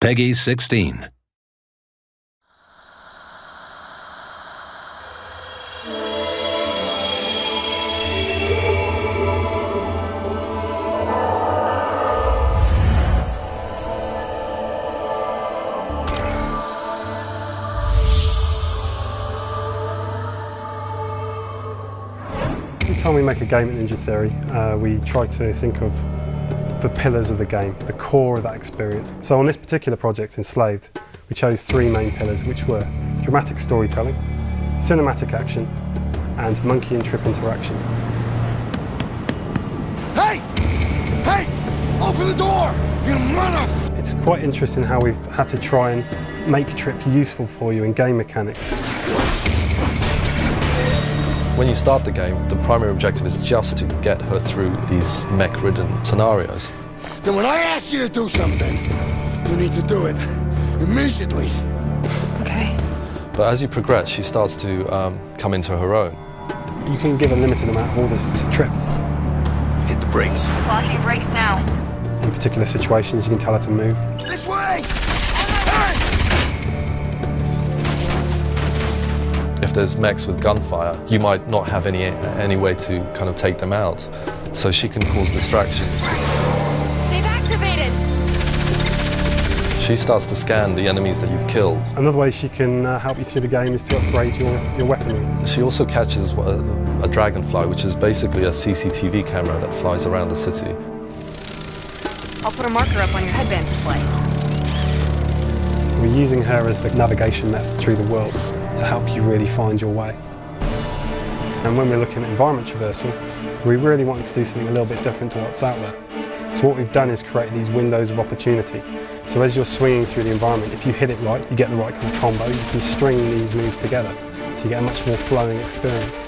Peggy 16. Every time we make a game at Ninja Theory, we try to think of the pillars of the game, the core of that experience. So on this particular project, Enslaved, we chose three main pillars, which were dramatic storytelling, cinematic action, and monkey and trip interaction. Hey! Hey! Open the door! You mother... It's quite interesting how we've had to try and make Trip useful for you in game mechanics. When you start the game, the primary objective is just to get her through these mech-ridden scenarios. Then when I ask you to do something, you need to do it immediately. Okay. But as you progress, she starts to come into her own. You can give a limited amount of orders to Trip. Hit the brakes. Locking brakes now. In particular situations, you can tell her to move. This way! If there's mechs with gunfire, you might not have any way to kind of take them out. So she can cause distractions. They've activated! She starts to scan the enemies that you've killed. Another way she can help you through the game is to upgrade your weaponry. She also catches a dragonfly, which is basically a CCTV camera that flies around the city. I'll put a marker up on your headband display. We're using her as the navigation method through the world to help you really find your way. And when we're looking at environment traversing, we really wanted to do something a little bit different to what's out there. So what we've done is create these windows of opportunity. So as you're swinging through the environment, if you hit it right, you get the right kind of combo, you can string these moves together. So you get a much more flowing experience.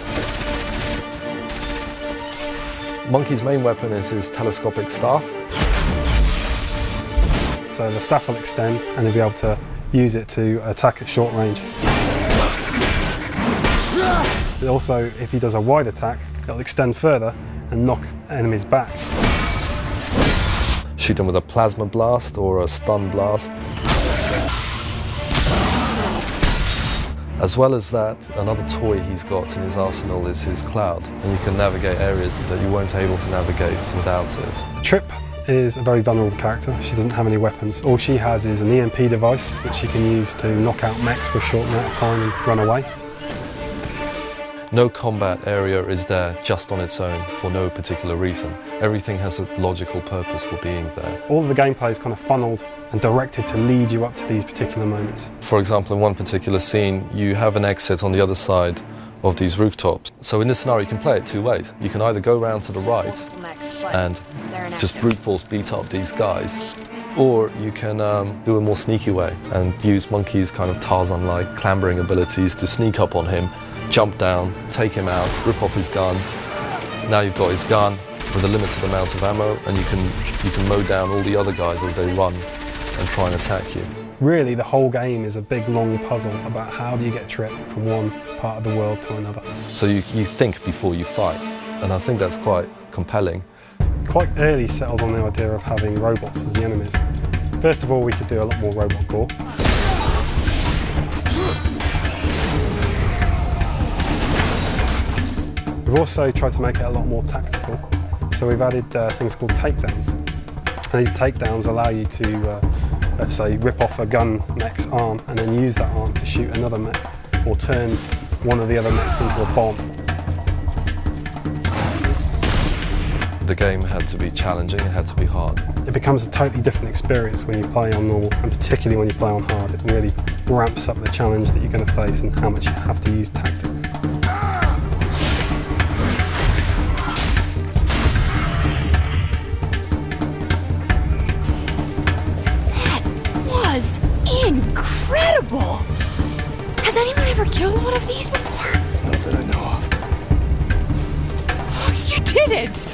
Monkey's main weapon is his telescopic staff. So the staff will extend and you'll be able to use it to attack at short range. Also, if he does a wide attack, it'll extend further and knock enemies back. Shoot them with a plasma blast or a stun blast. As well as that, another toy he's got in his arsenal is his cloud, and you can navigate areas that you weren't able to navigate without it. Trip is a very vulnerable character. She doesn't have any weapons. All she has is an EMP device which she can use to knock out mechs for a short amount of time and run away. No combat area is there just on its own for no particular reason. Everything has a logical purpose for being there. All of the gameplay is kind of funneled and directed to lead you up to these particular moments. For example, in one particular scene, you have an exit on the other side of these rooftops. So in this scenario, you can play it two ways. You can either go around to the right and just brute force beat up these guys, or you can do a more sneaky way and use Monkey's kind of Tarzan-like clambering abilities to sneak up on him, jump down, take him out, rip off his gun. Now you've got his gun with a limited amount of ammo, and you can mow down all the other guys as they run and try and attack you. Really, the whole game is a big, long puzzle about how do you get Trip from one part of the world to another. So you think before you fight, and I think that's quite compelling. Quite early settled on the idea of having robots as the enemies. First of all, we could do a lot more robot gore. We've also tried to make it a lot more tactical, so we've added things called takedowns. And these takedowns allow you to, let's say, rip off a gun mech's arm and then use that arm to shoot another mech, or turn one of the other mechs into a bomb. The game had to be challenging, it had to be hard. It becomes a totally different experience when you play on normal, and particularly when you play on hard. It really ramps up the challenge that you're going to face and how much you have to use tactics. Was incredible! Has anyone ever killed one of these before? Not that I know of. You did it!